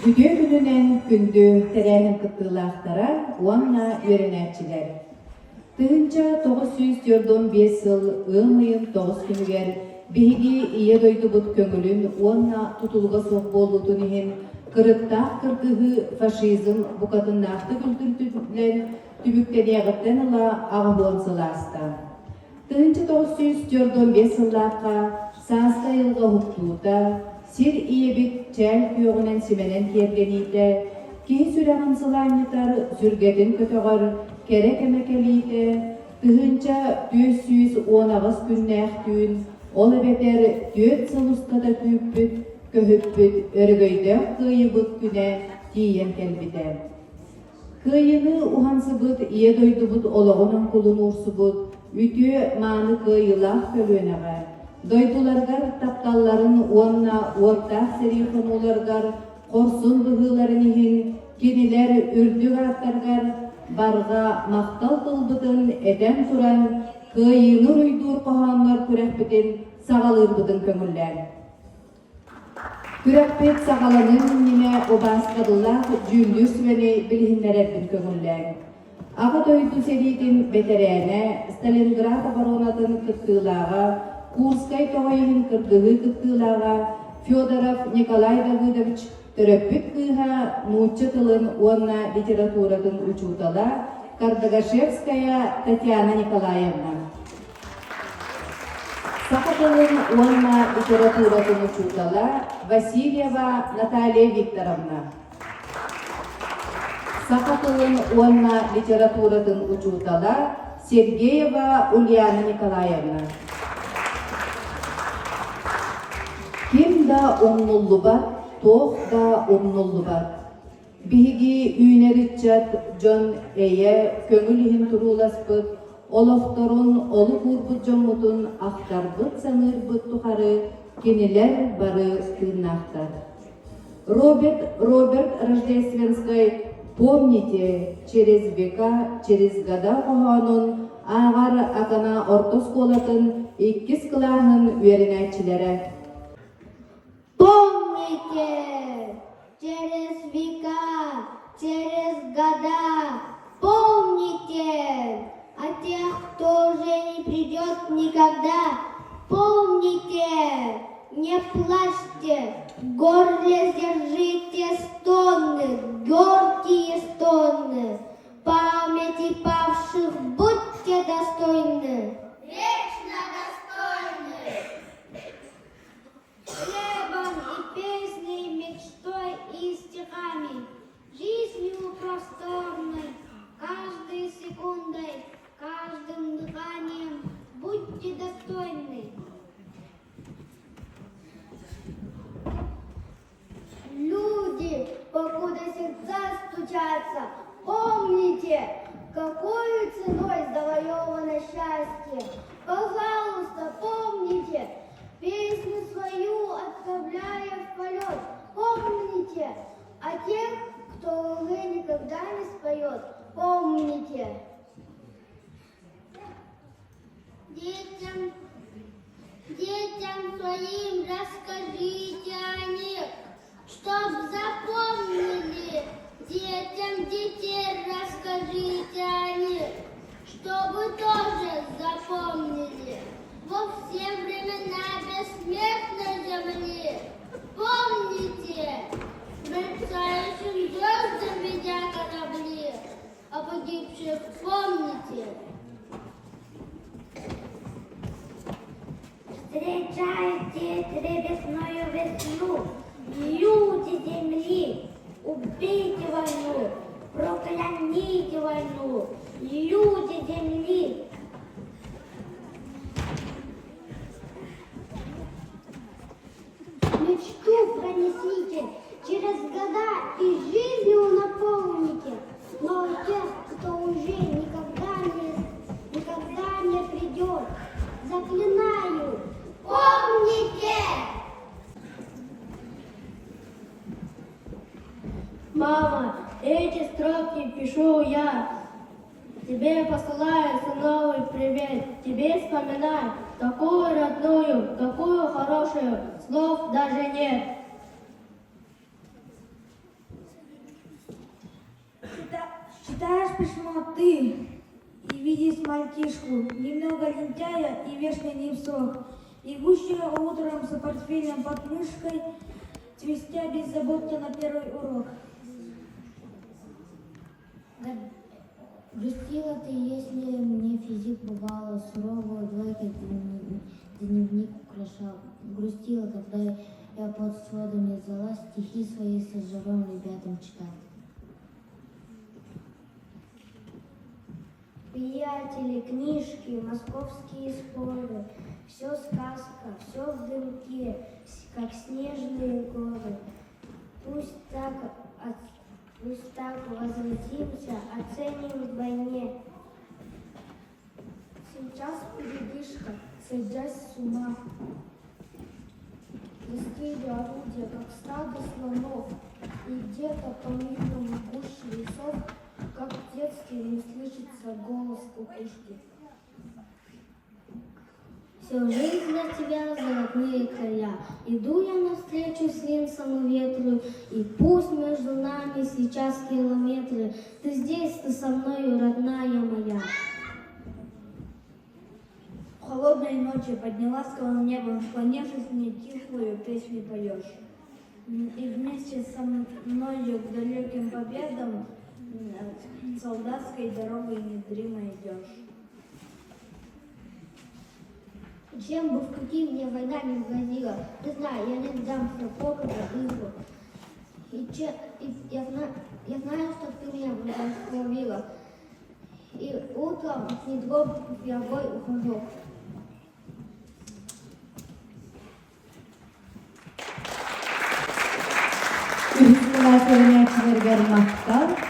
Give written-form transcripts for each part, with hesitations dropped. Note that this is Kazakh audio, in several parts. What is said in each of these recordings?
Güde gününen gündü terehin kıttığılaqtara uanna öğrenetçiler. Tığınca 915 yıl ığmayın 9 günüger bihigi iye doydu bud köngülün uanna tutulga soq boludun ihin kırıttaq kırgıhı faşizm bukatınnaқты kültürtülen tübükteniyagıtten ıla ağabon sılasta. Tığınca 915 yıllaqqa sağsta yılga huktuğuta sir iyebit çel kuyuğunan simenen kiyerleniyde ki sürağın sılanyıtar sürgedin kötöğür kerek emekeliyde tığınca 410 günnäq düğün ola beter 4 yıl ustada küyüppüt köhüppüt örgöydöq kıyıbıt güne diyen kelbide. Kıyını uhansıbıt iye doydubut oloğunun kulun ursubut ütü manı kıyılaq kölüneğe. Doydulargar taptalların uanna ortaq serihun olargar korsun bıhıların ihin keniler ürdük attargar barga maqtal kılbıdın eden turan kıyını uydur kohanlar kürekbidin sağalırbıdın köngüller. Kürekbid sağalanın yine obaskadılaq jündür süveni bilhinlerebbin köngüller. Ağa doydu seridin beterene Stalingrad baronadın kıttığılağa Kurskay toğayının kırdığı kıttığılağa Fyodorov Nikolay Davidovich töröppük kıyha Nutçatılın uanna literaturadın uçutala Kardagashevskaya Tatyana Nikolayevna. Sakatılın uanna literaturadın uçutala Vasilyeva Natalya Viktorovna. Sakatılın uanna literaturadın uçutala Sergeyeva Ulyana Nikolayevna. Kim da onnullu bat, toh da onnullu bat. Bihigi üneritçat John eye köngülihin turulaspıt, oloftorun olu kurbut jomutun aktarbıt sanırbıt tuharı, keniler barı tığnaqtar. Роберт Рождественской, помните, через века, через года коханын, ағар акана ортос колатын, иккис кылаһын үеренәтчиләре. Помните, через века, через года, помните о тех, кто уже не придет никогда. Помните, не плачьте, в горле сдержите стоны, горькие стоны. Памяти павших будьте достойны. Вечно достойны. Хлебом и песней, мечтой и стихами, жизнью просторной, каждой секундой, каждым дыханием будьте достойны. Люди, покуда сердца стучатся, помните, какой ценой завоевано счастье. Пожалуйста, помните, песню свою отправляя в полет. Помните о тех, кто уже никогда не споет. Помните. Детям своим расскажите о них, чтоб запомнили. Детям детей расскажите о них, чтобы тоже запомнили. Во все времена бессмертной земли. Помните, мерцающим звездам ведя корабли, о погибших помните. Встречайте трепетную весну, люди земли, убейте войну, прокляните войну, люди земли. Мечту пронесите, через года и жизнью наполните, но тех, кто уже никогда не придет, заклинаю, помните! Мама, эти строки пишу я. Тебе посылаю новый привет. Тебе вспоминаю такую родную, такую хорошую, слов даже нет. Читаешь письмо ты и видишь мальчишку, немного лентяя и вечно не всох, идущего утром с портфелем под мышкой, твистя беззаботно на первый урок. Грустила ты, если мне физик бывало суровую двойкой дневник украшал. Грустила, когда я под сводами зала стихи свои со живым ребятам читал. Приятели, книжки, московские споры, все сказка, все в дымке, как снежные горы. Пусть так возвратимся, оценим вдвойне. Сейчас передышка, сойдясь с ума. Застыли орудия, как стадо слонов, и где-то по мирному гуще лесов, как детский, не слышится голос кукушки. Всю жизнь для тебя золотые края. Иду я навстречу свинцому ветру, и пусть между нами сейчас километры. Ты здесь, ты со мною, родная моя. В холодной ночи под неласковым небом, склонившись мне, тихую песню поешь. И вместе со мною к далеким победам солдатской дорогой незримо идешь. Чем бы в какие мне война не грозила, ты знаешь, я не сдамся, пока выиграю. Я знаю, что ты меня благословила. И утром, не дрогнув, я в бой ухожу. Üsküdar öğrencilerger maktar.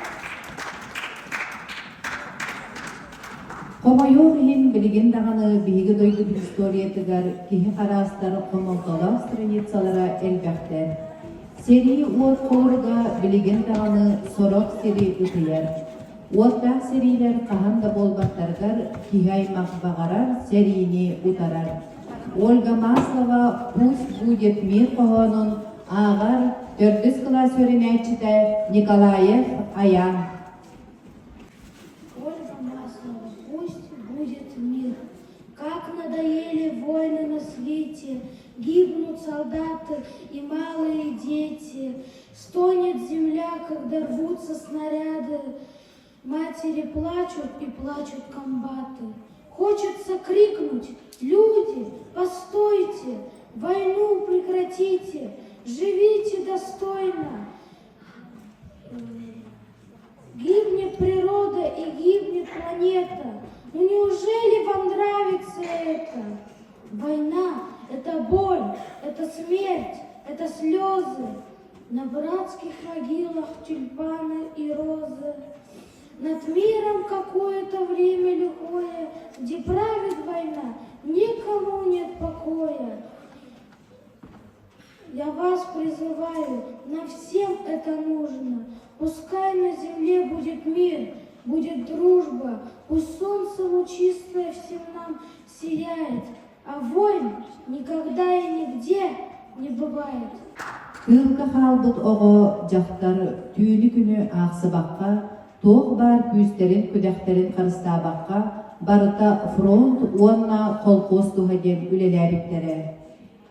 Komoyor hin bilgin dağını bihi doydu bir historiyetigar kihi karastar komoltola stranitsalara elbekter. Seri uot kolurga bilgin dağını sorok seri ütüyer. Uotbaq seriler kahanda bolbatlargar kihay makbagarar serini utarar. Olga Maslova "Пусть будет мир" kohonun ağar 4. класс öğrencide Николаев Аян. Ольга Маслова, пусть будет мир. Как надоели войны на свете, гибнут солдаты и малые дети. Стонет земля, когда рвутся снаряды. Матери плачут и плачут комбаты. Хочется крикнуть: люди, постойте, войну прекратите, живите достойно. Гибнет природа и гибнет планета. Ну неужели вам нравится это? Война — это боль, это смерть, это слезы. На братских могилах тюльпаны и розы. Над миром какое-то время лихое, где правит война, никому нет покоя. Я вас призываю, нам всем это нужно. Пускай на земле будет мир, будет дружба, пусть солнце лучистое всем нам сияет, а войн никогда и нигде не бывает. Kılka halbut oğo jaktar tüyünü günü ağsıbaqqa, toğ bar küsterin küdekterin karıstabaqqa, barıta front uonna kolkos duhagen ülelebiktere.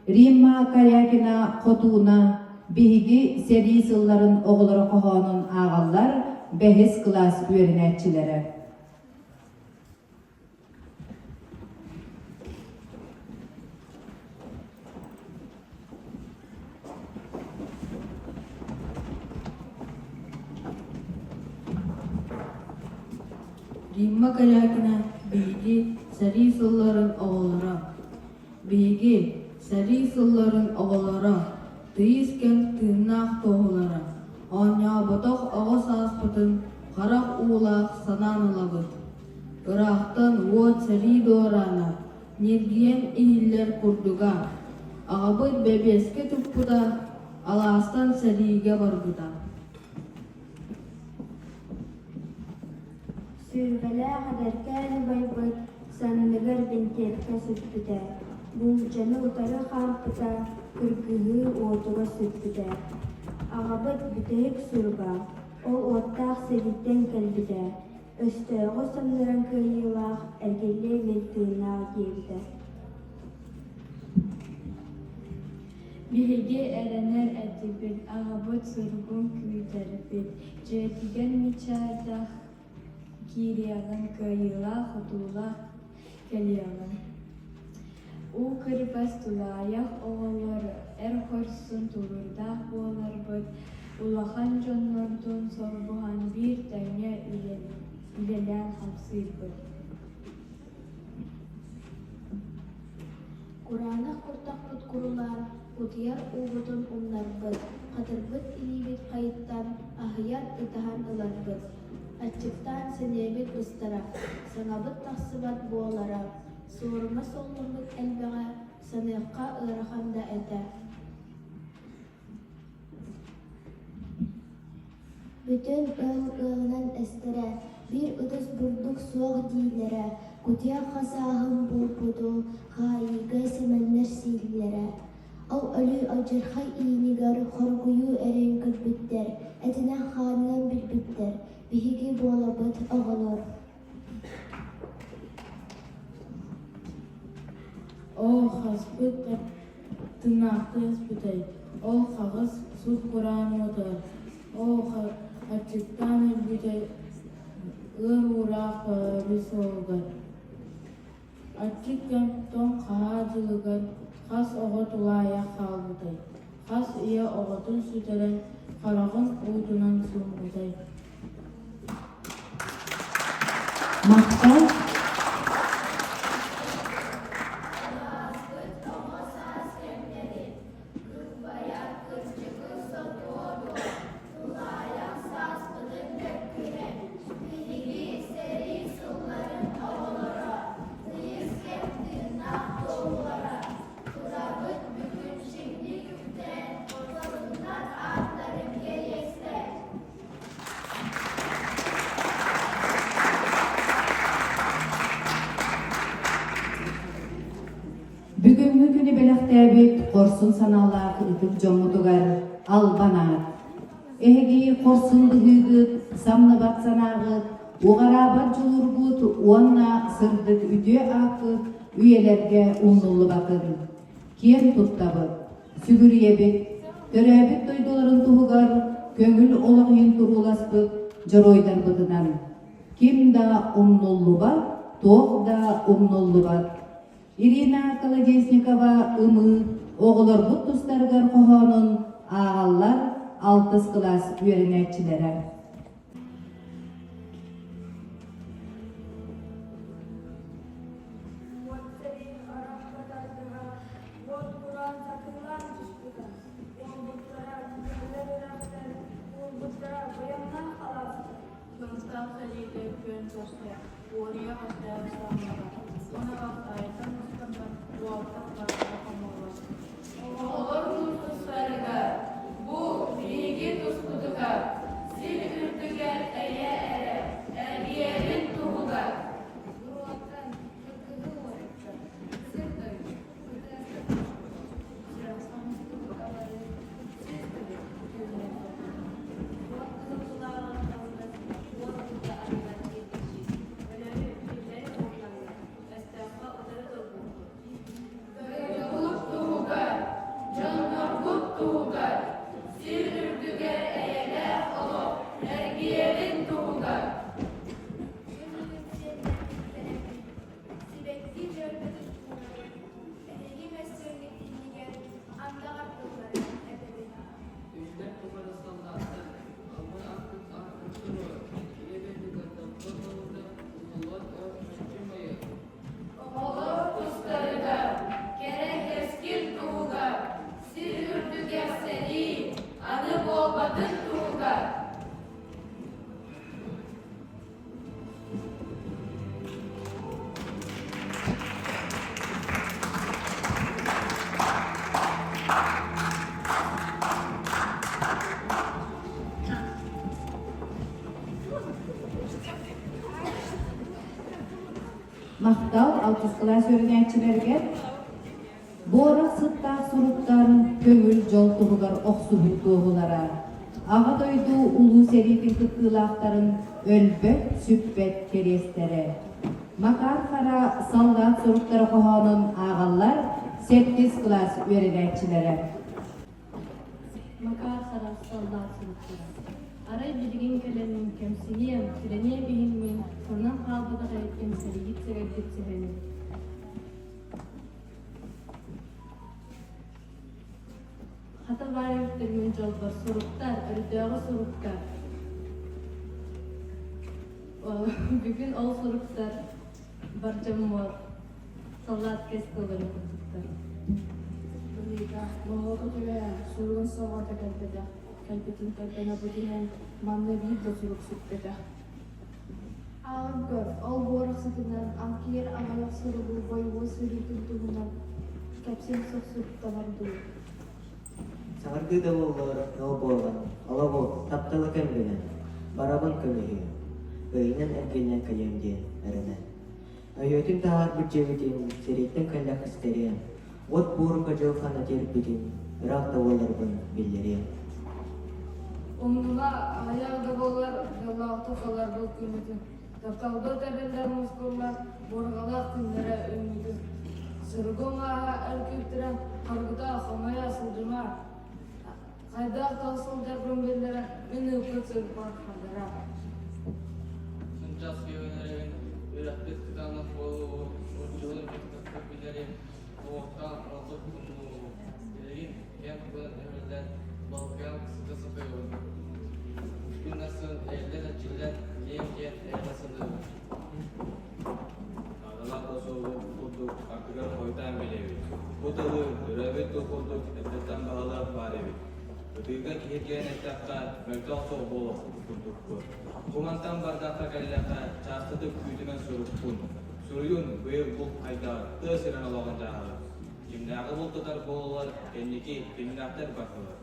Rimma Karyakina Kotuna bihigi seri sılların oğulları kohonun ağallar behis klas öğrenetçilere. Римма Карякина биги сари сылларын оғылара. Биги сари сылларын оғылара. Тыйыскен тыыннақ тоғылара. Оня ботоқ оғыс аспытын қарақ уылақ сананылабыт. Ырақтан уот сари доорана. Нергиен ихиллер курдуга. Ағабыт бебеске тұппыда. Аластан сариге барбыда. Sürbeler derken bay sanılır binterke sütüde. Bu canı utarı kampıda, kırgığı otuğa sütüde. Ağabey büteyik sürba. Ол оттақ селиттен кәлбіді. Өстөғі самларын күйілақ әргелі ментіна дейбді. Биһиги эренер этибит, аҕабыт сургун күүтэрбит, дьиэтигэн мичаадах киириэгэн кыйыылаах утуулаах кэлиэгэн. У кырбас тулаайах оҕолор эр хорсун тулурдаах буоларбыт, улахан дьоннордун сорбуһан биир тэҥҥэ үлэлээн хамсыырбыт. Куранах куртахпыт курулар, утияр угутун умнарбыт, катырбыт илибит кайыттан, ахыяр ытахан ыларбыт. Аччыктан сенебит быстара, саңабыт тахсыбат буолара, суурма соллумбыт элбэҕэ, саныахха ыарахан да этэ. Бүтін ыл-ылынан әстірі, бір ұтыс бұрдық суақ дейлері, күтия қасағым бұлбұду, ғайыға семенлер сейлері. Ау өлі ажырхай иінігер қорғыю әрен күрбіттер, әтіне қанынан білбіттер, бігі болабыт ағылыр. Ол хаспыт тынақты эспитей, ол қағыз суд құран отыр, ол ачыктан элбитей ыр урақ бисолгар. Ачык кемптон қаға жылыгар, қас оғыт улая қалбытай, қас ия оғытын сүтерен қарағын уйдунан сумбытай. Мақтал Бүгүнкү күнү белектебит корсун саналаак ытык жомутугар албанат. Эги корсун быгыгыт, самныбат санагыт, угарабат жулурбут, уанна сырдык үдө акыт, үйелерге умнулу бакыр. Киен туттабыт, сүгүрүебит, төрөбүт тойдолорун тугугар, көңүл олоғйын туруласпыт, жоройдарбытынан. Ким да умнулу бат, тоқ да умнулу бат. Ирина Колодесникова ымы оғылар бұт тұстарғар қоғанын ағалар 6 класс үйренетчілері. Мақтал 6 класс үйренетчілерге Борық сыттақ сұруттарын көңіл жол тұғылар оқсу бұлтуғылара. Ağa doydu ulu serifin kıttığılaqtарын ölböt süppet keresteri. Makar kara sallat sorukları kohanın ağallar 8 klas öğrenekçilere. Makar saras soldat sınıfları. Aray bilgin kelenin kemsiyem, kilene bihinmin, sondan kalbıda kayıtken seriyit sebebbet sebenim. Hata var yurtlarımın jolbar soruktar, ördöğü soruktar. Bugün ol soruktar, barcam mor, soldat kestoları kurduktar. Bahwa ketika surun sawat kalpeda, kalpetin kalpena putihan, manne bidda suruk suppeda. Ağır ol borak satınan ankir ağalak sorubu boy boy suri tuntunan kapsen soksuk tavardu. Sangargı da olur, ne boğulan, alabu, taptalı kembelen, barabın kömühü, öğünen ergelen kayemdi, erene. Öğütün tahar bir cevitin, seritten kallak isteriyen, ot buğru kacau kana terbitin, rak tavalarbın billeriyen. Umnuna ayağı bolar, yalağıta kalar bu kıymetin. Taptalda tereller muskullar, borgalar künlere ümidi. Sırgın ağa erkektiren, kargıda hamaya sılcıma. Kayda kalsın deprem bellere, meni öpütsün parkadara. Sunças köylerin üretmek tıkanlık olduğu, uçuğun etkinlik bilerim, soğuktan razı bulunduğu, dileğin hem kılan emirden, balkayan kısıkası koyuyor. Gün nasıl elden açılan, yem elmasını. Adalar da soğuk, kutuk, akıgar koytan bilevi. Kutalı, rövet dokunduk, etetten bağlar barevi. Ötüyga kihirgen etakka, mörtal soğuk olup kutuk bu. Kumantan bardakta kallaka, çastıdık büyüdümen surukun. Suruyun, buyur bu kayda, tığsıran olağın dağılır. Kimnağı bultutar boğular, kendiki, kimnaktar bakılır.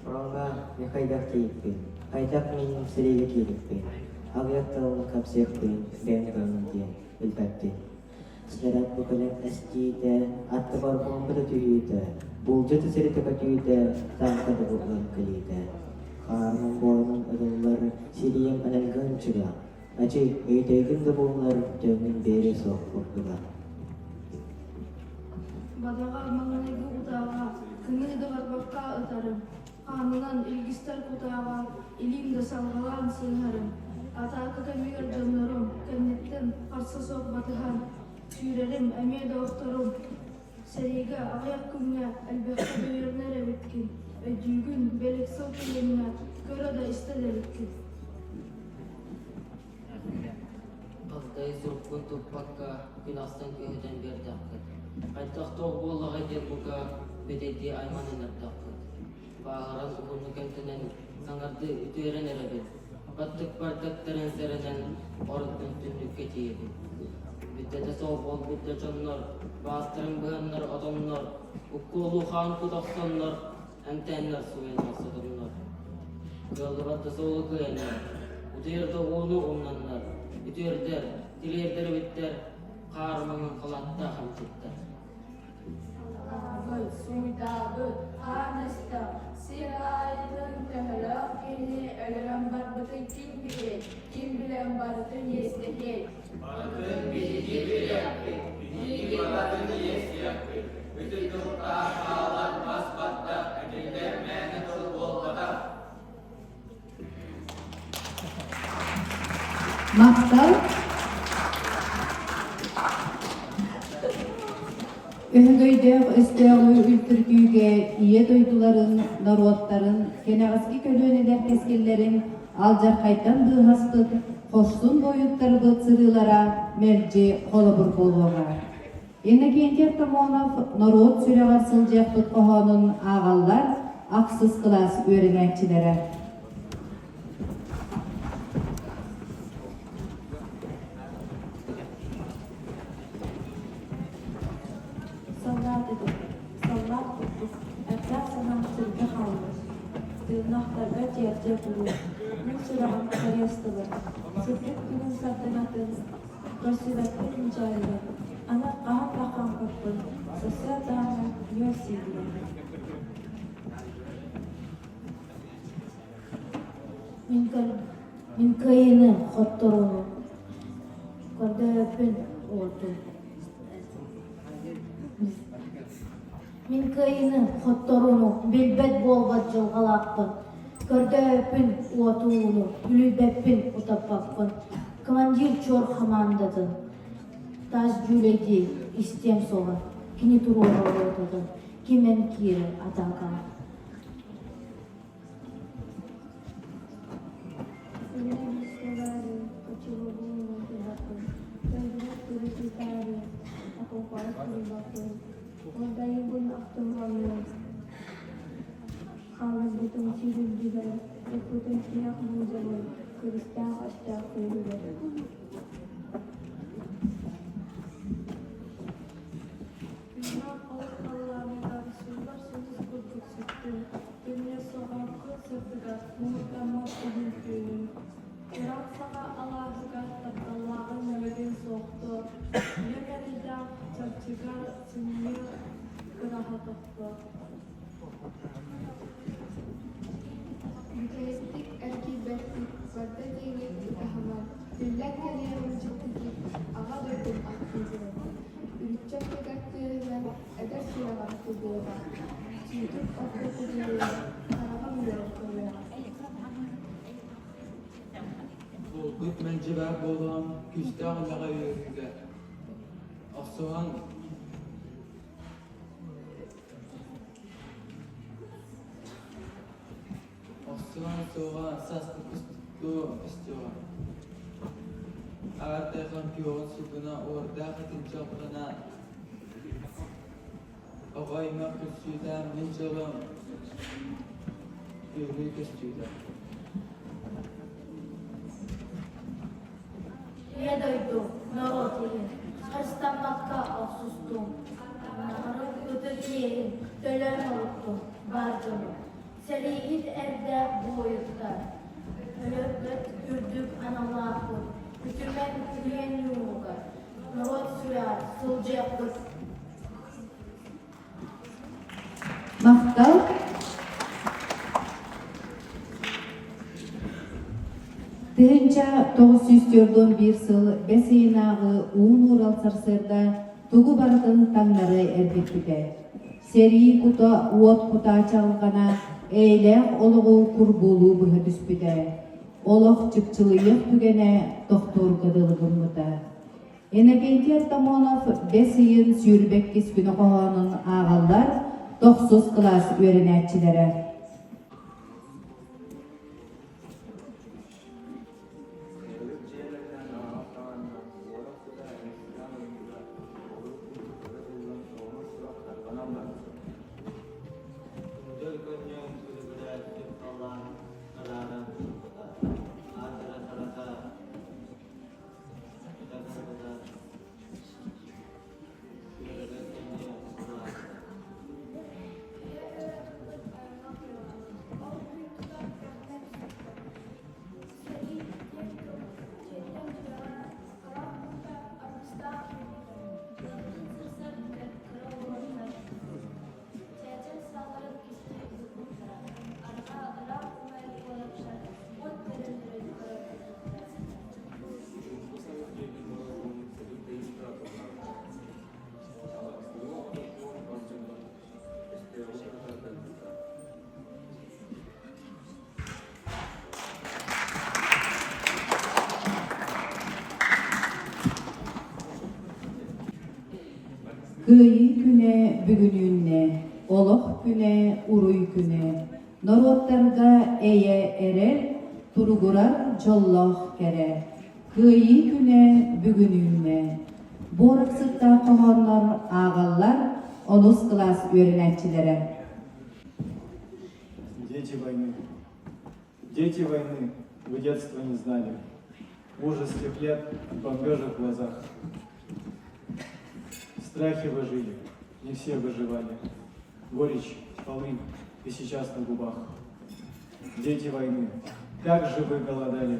Orangga ne kaydak tiyipin, kaydak min seriga kilipin, agyak taon kapsiyakpin, ben kanuntiyan, bilpaptin. Serat bukalan asjida, at kabarpong patutuyita, buljat serita katuyita, tangka da bukalan kalita. Karmang boyong adullar, siliyang analgan siya, acay, aydagan da bunlar, jamin bere sok pagkaga. Badaga manganegu utawa, kengini da barbakka utarım. Kanınan ilgistar kutawa, ilim da salgalan sığharım. Ata kakamigar canlarım, kennetten karsa sok batıhan. Sürerim, emiye doktorum. Seriga ayak kumya, elbette duyurnere bitkin. Ödüğün belek sautu yenine, göre da istede bitkin. Bazday surukun tupakka, binastan köyden bir dakika. Aytak toğbolu gayden buka, bededi aymanın erdakka. Bağıran uğurlu kentinen sangardı ütüeren erebin. Battık bardak teren serenen orgun tünlük ketiyedi. Bittede soğbol bitte çonlar, bastırın bıhanlar adamlar, ukkulu xan kudaksanlar, emtenler suyen masadımlar. Yolda batta soğulu kıyanlar, ütüerde onu umlanlar, ütüerder, dilerder bitter, karmanın kalatta hamçitler. Ağabey, suydabı, hanesta, siraydın temelak kini, ölüren barbatın kim bilen barbatın yesteki. Barbatın bilgi bilgi, bilgi barbatın yesteki. Bütün turta kalan basbatta, ediller mene tur bolbada. Maktal Öhgöydög östöğü ültürküge iye doyduların, narodların, kenagaski kölöneler keskellerin, aljar kaytan dıhastık, hoşsun boyutları bıtsırılara, merci kolabur bolvoga. Enne Kenter Tamonov, narod süregar sılcak tutkohanın ağallar, aksız kılas öğrenekçilere. Soldat edip, soldat tuttuk, etraf sanam sürge kalmış. Tırnaklarga cerce bulur, bu sırağın kariyastılır. Sürgüt günün saltanatın, Rasulatın mücadele. Ana kahan bakan kapın, sosyal dağına yol sildiler. Min kayını hottorunu. Kordöpün oldu. Min kayını hottorunu bilbet bolgat jılgalakpın. Kördöpün otuğunu, ülübepin utapappın. Командир чор хамандадын. Таз жүледи истем соға. Кини турора отадын. Кимен кири атака. Müteessik erki bettik, varda giyinip itahaman, dillak geliyor mülcütteki, ağa dördüm aktivire. Ürütçak yakattığından eder sırağa kudurda. Çiğdük okta kuduruyor, karabam yok koyuyor. Bulgut mencibak bolan küstahlığa yürüge. Asılan soğan saslı kustu istiyor. Ağırdayan piyon subuna orada kıtın çapına ağayma küstüden minçalım yürü küstüden. Я дойду, народ елin. Христанлыққа алсыстым. Нағырып өтіргейін, төлен ұлттым, бардым. Сәрейгіт әрді бойықта. Өлөппет үрдік аналақы. Үтімен күлген юғы. Народ сұяр, сылжақыз. Мақтал Тыынча 941 сыл бесейнағы уын Урал сарсырда тугу бардын таңнары әрбеттіде. Сери кута уот кута чалғана эйлек олығы курбулу бұхы түспіде. Олық чықчылыйық түгене доктор кыдылы бұмыда. Энекентер Тамонов бесейін сүйірбек кескіні қоғанын ағалар 9 класс өрінәтчілері. Kıyı güne bugününe, oluk güne uruy güne, Narodlarga eye erer, turgurar jolloq kere. Kıyı güne bugününe, Borıksıkta qoğanlar, ağallar, 10 класс öğrençilere. Дети войны. Дети войны, вы детства не знали. Ужас тех лет в бомбежек в глазах. В страхе вы жили, не все выживали. Горечь, полынь и сейчас на губах. Дети войны, как же вы голодали,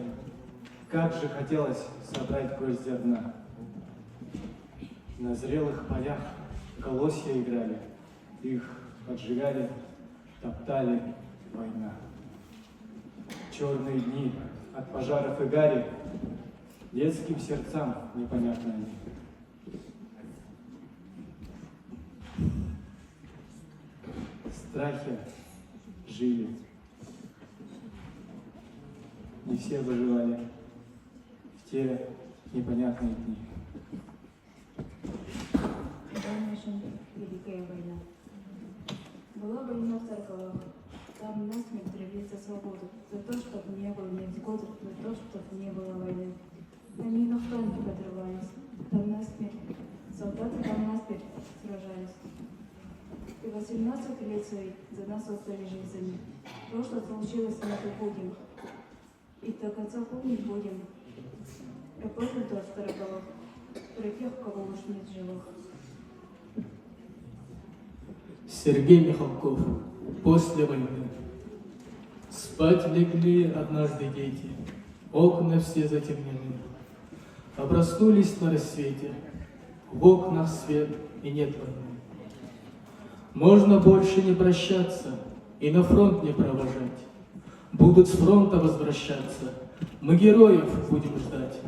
как же хотелось собрать горсть зерна. На зрелых полях колосья играли, их поджигали, топтали война. черные дни от пожаров и гари, детским сердцам непонятны они. В страхе жили. Не все выживали в те непонятные дни. Дальнейшем Великая война. Была война в церковах. Там насмерть дрались за свободу, за то, чтобы не было невзгод, за то, чтобы не было войны. Они на фронте подрывались, там насмерть. Солдаты там насмерть сражались. И 18 лет своих за нас отдали жизни. То, что случилось, мы забудем. И до конца помнить будем. Я помню тот староголов, про тех, кого уж нет живых. Сергей Михалков. После войны. Спать легли однажды дети, окна все затемнены. А проснулись на рассвете, в окнах свет и нет войны. Можно больше не прощаться и на фронт не провожать. Будут с фронта возвращаться, мы героев будем ждать.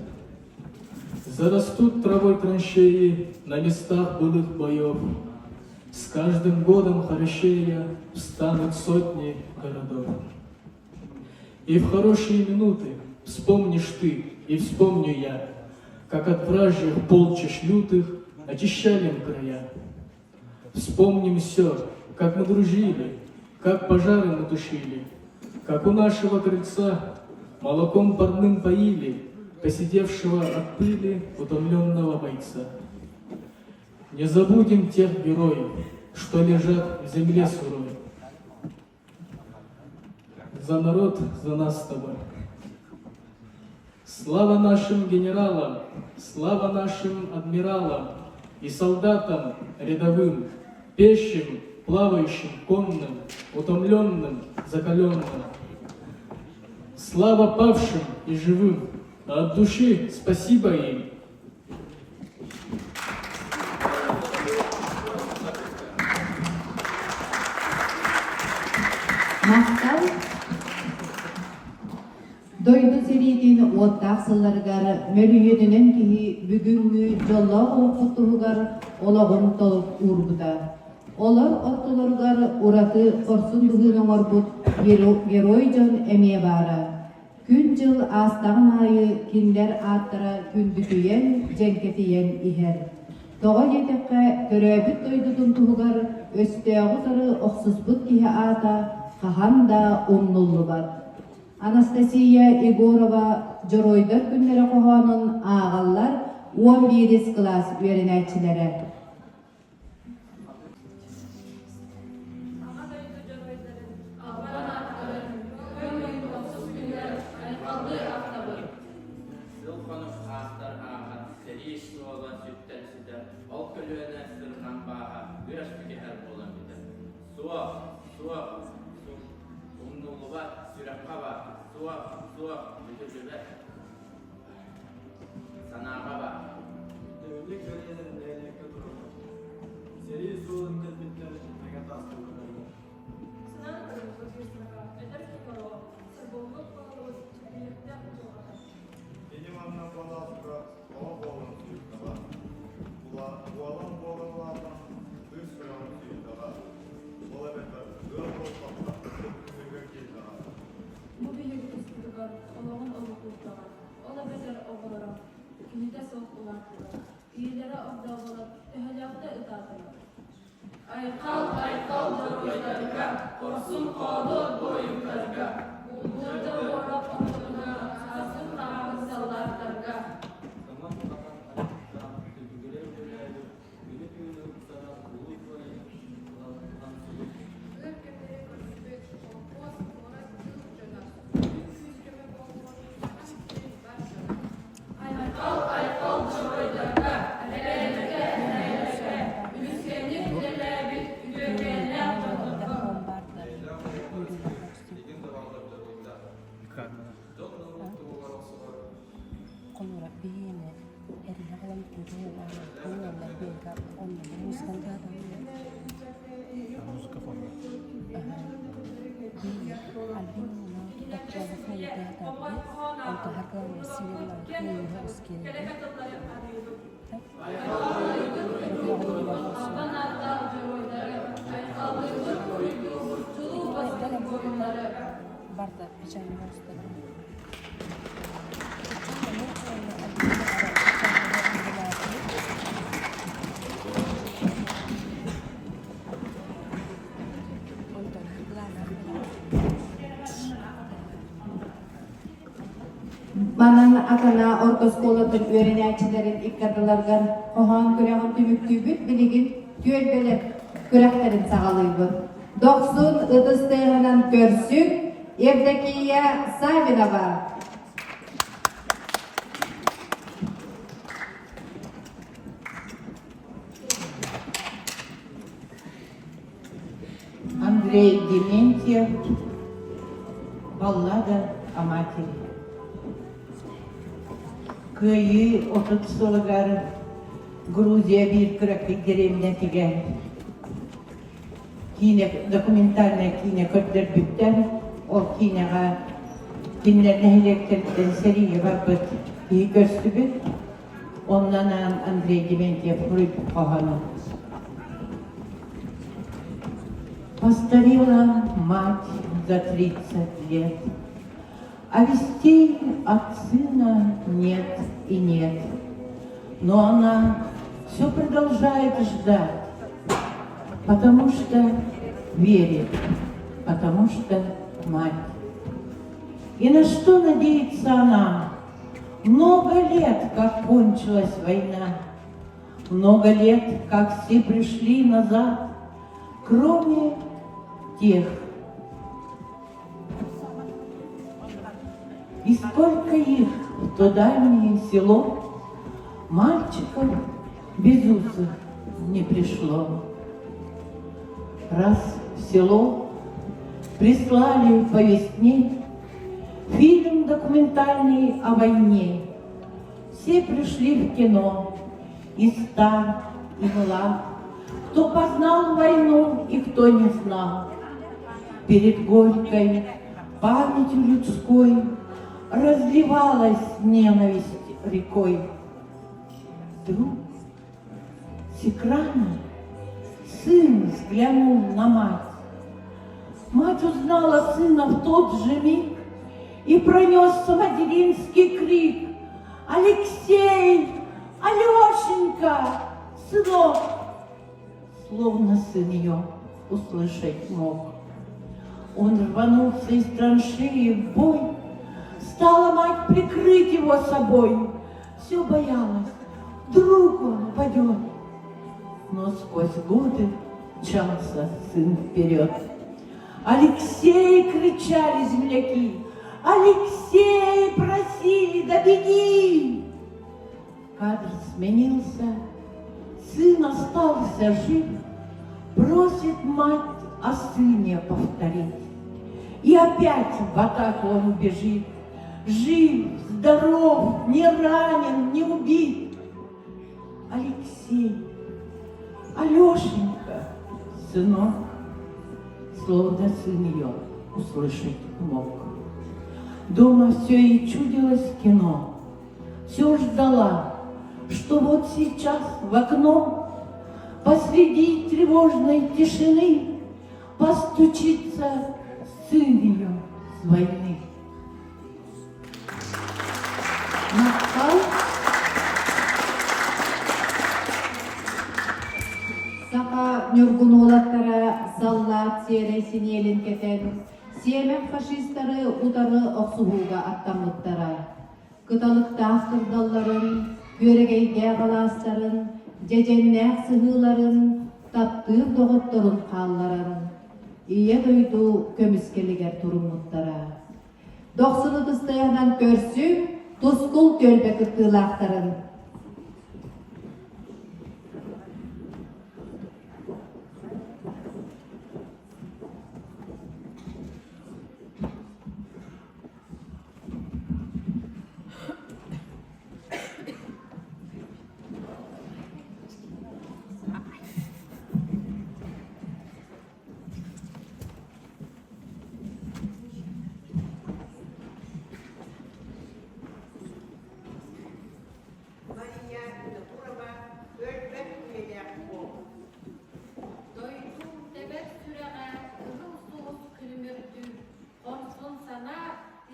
Зарастут травой траншеи на местах былых боев. С каждым годом хорошея встанут сотни городов. И в хорошие минуты вспомнишь ты и вспомню я, как от вражьих полчищ лютых очищали мы края. Вспомним все, как мы дружили, как пожары мы тушили, как у нашего крыльца молоком парным поили посидевшего от пыли утомленного бойца. Не забудем тех героев, что лежат в земле суровой. За народ, за нас с тобой. Слава нашим генералам, слава нашим адмиралам и солдатам рядовым, пещим, плавающим, конным, утомленным, закаленным. Слава павшим и живым, а от души спасибо им. Мақтал дойду сериетин оттақ сылларгар мөрүйетінен кихи бүгүнгү жолла оқытугар олағын толып урбута. Олар оттуларгар ураты орсун дугунан орбут герой жон эме бара. Күн жыл астағын айы киндер аттыра күндүкүйен женкетиен ихер. Тоға етекке төрөбүт дойдудун тугар өстөөгү сары оксуспут кихи ата Хаханда умнуллу бар. Анастасия Егорова жоройдар күнлері қоғанын ағалар 11 класс үйренәтчілері. Айқал жоройдарга, орсын қоды бойымдарға, ұлдырды орап ұмтына, асын тағын салдардарға. Айқал жоройдарга, Манан атана орта школатын öğrenäçilerin ikkadalargan kohan görәгән tümüktübüt biligin tüelbeler köräklerin sağalıybı. 90 ıdыстыгынан көрсүк Евдокия Савинова. Андрей Дементьев. Баллада о матери. Кöyü otutsular Грузия bir kıraklık dönemine tegen. Kine dokumentarne kine kötürbükten o kinega kinlerine elektrikten seriye bakıp iyi göstübü. Ondan Андрей Дементьев рыб погано. Постарела мать за 30 лет, а вестей от сына нет и нет. Но она все продолжает ждать, потому что верит, потому что мать. И на что надеется она? Много лет, как кончилась война, много лет, как все пришли назад, кроме тех. И сколько их в то дальнее село, мальчиков безусых не пришло. Раз в село прислали по весне фильм документальный о войне. Все пришли в кино, и стар, и млад, кто познал войну и кто не знал. Перед горькой памятью людской разливалась ненависть рекой. Вдруг с экрана сын взглянул на мать. Мать узнала сына в тот же миг, и пронесся материнский крик: «Алексей! Алешенька! Сынок!» Словно сын ее услышать мог. Он рванулся из траншеи в бой, стала мать прикрыть его собой. Все боялась, вдруг он упадет. Но сквозь годы мчался сын вперед. «Алексей!» — кричали земляки. «Алексей!» — просили, да беги! Кадр сменился, сын остался жив, просит мать о сыне повторить. И опять в атаку он бежит, жив, здоров, не ранен, не убит. Алексей, Алешенька, сынок, словно сын ее услышать мог. Дома все ей чудилось кино, все ждала, что вот сейчас в окно посреди тревожной тишины постучится сын ее с войны. Мақпал Сақа нюргунулаттара саллат сиересini елін кетен, сиемек фашистары утары оқсуғуға аттамыттара. Кыталықта астырдалларын, көрегейде қаластарын, жеженнәк сығыларын, таптыр доғытторын қалларын. Ие дойду көміскелігер тұрымыттара. 90 тыстығынан көрсіп, тускул төлбекі тылақтарын.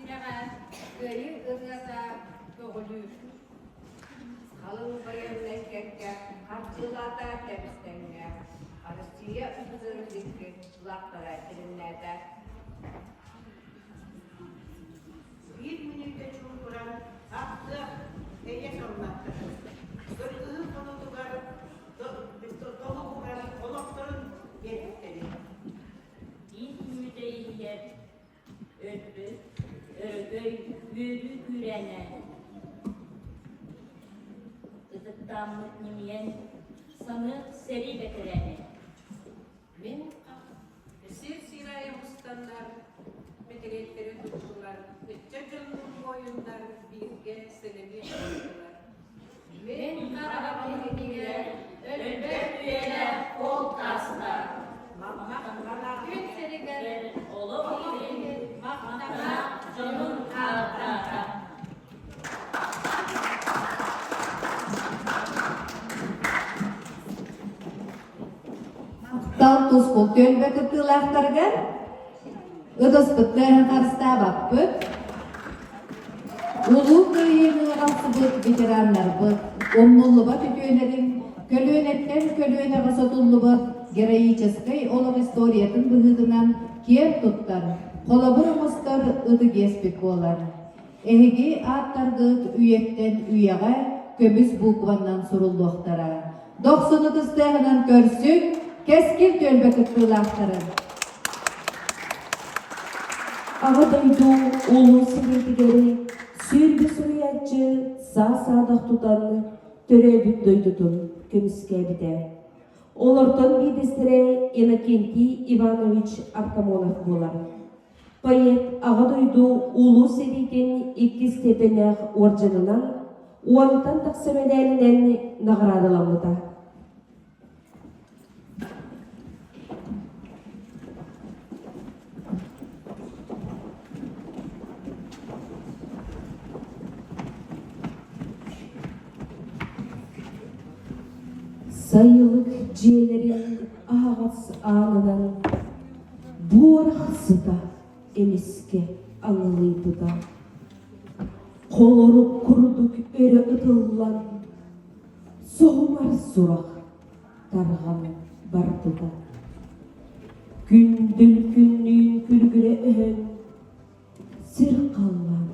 Biraga gayı ıngata doğuluyor. Kalın bayırlar kekke, harcılata temizlenge. Arasıya ızdırı zikri, kulaklara erinlerde. Bir minütte çumkuran, aktı, eye sormaktır. Gırgığı konutugar, dolu kuran, kolokturun yedikleri. Bir müdeyyer, ördü, örgöy, yürü gürene. Izıktanlık nimeyen, sanı seri beterene. Мен сир сирайы мұстандар, бетелеттері тұттылар, үтчі жылдың бойындар бізге сілігі тұттылар. Мен қарағап кегелер, өлбер üyeler kol taslar. Gün seriger, Olup gelin, maktana, canın kağıtlara. Maqtal tuzqul tölbeki tığlaqtargar, ödöspütlerin qarsta bappıt, ulu köyünü qalsıbıt veteranlar bıt, omnulluba tütüylerin, kölünetten kölüne qasatulluba geroической olaq istoriyatin bıhıdınan kem tuttar, kolabır mıstar ıdı gespek bolar. Ehigi attargıt üyetten üyağa kömüs buqvandan surulluqtara. 90 tağınan körsük, keskil tölbeki tığlaqtara. Ağa daydı oğlun sivildigeri, sürgü sürüyatçı, sağ-sağdaq tutarlı, töröbüt doydudun, kömüskebide. Olordan bidestere Inokентий Иванович Артамонов bolar. Поэт ağa daydı ulu seviyden 2 степенях орденынан, ondan taqsimederinden nagradalamuda. Sayılık ciğerlerin ağız anından bu arası da emiske anılıydı da. Kolorup kuruduk öre ıtıllan, soğumar surak tarğanı bardı da. Gündül günlüğün külgüre öhön, sir kallan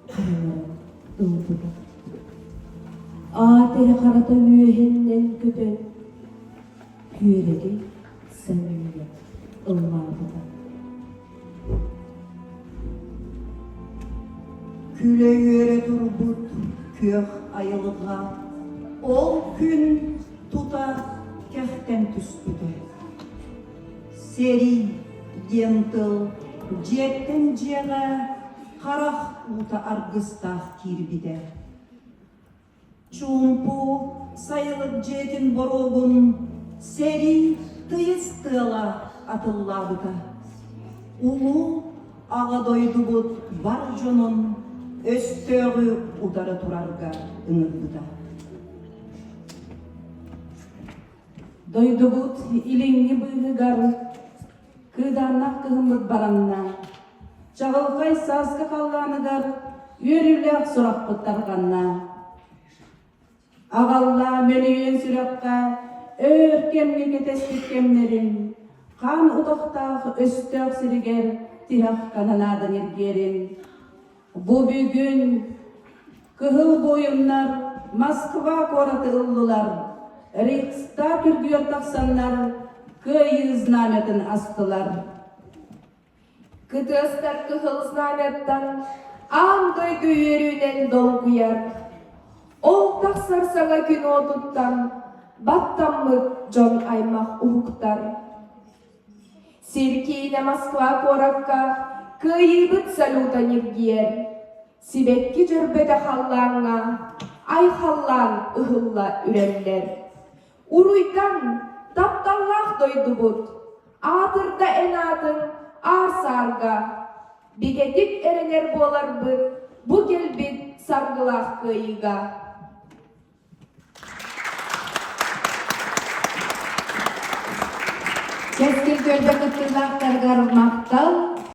karaların ıldı da. Ağateri karata üyehinden kötön, küyeregi samimiyet ılmadı da. Küle yüre turbut, kök ayılığa, ol gün tuta kehten tüspüdü. Seri, dentıl, jetten jeğe, qaraq uta argыстaq kirbide. Чумпу сайылып жетин боробун, сери тыйыс тыла атыллабыта. Улу аға дойдубут бар жонун, өстөгү удары турарга ыңырбыта. Дойдубут илеңни быйгыгар, кыданнак кыгымбыт баранна. Чагылкай сазгы қалғаныгар, өрүлек суракпыттарганна. Ağalla mölüyün sürakka, örkemge ketestik kemlerin, kan udaqtaq östök siriger, tihaq kananadan ergerin. Bu bugün kıhıl boyunlar, Moskva koratı ıllılar, Riksdag ürgüyor taqsanlar, kıyı znametin astılar. Kıtıstar kıhıl znamettan, andoy güyürünen dolguyar. Ol taqsar sana gün otuttan, battanmık John aymaq uhuktar. Sirkine Moskva korakka, kıyıbıt saluta nirgiyer. Sibekki cürbede hallanga, ay hallan ıhılla ürenler. Uruydan taptallaq doydubut, atırda en atın ar sarga. Bigetip erener bolar bıt, bu gelbit sargılaq kıyıga. Keskil tölbeki tığlaqtargar maqtal,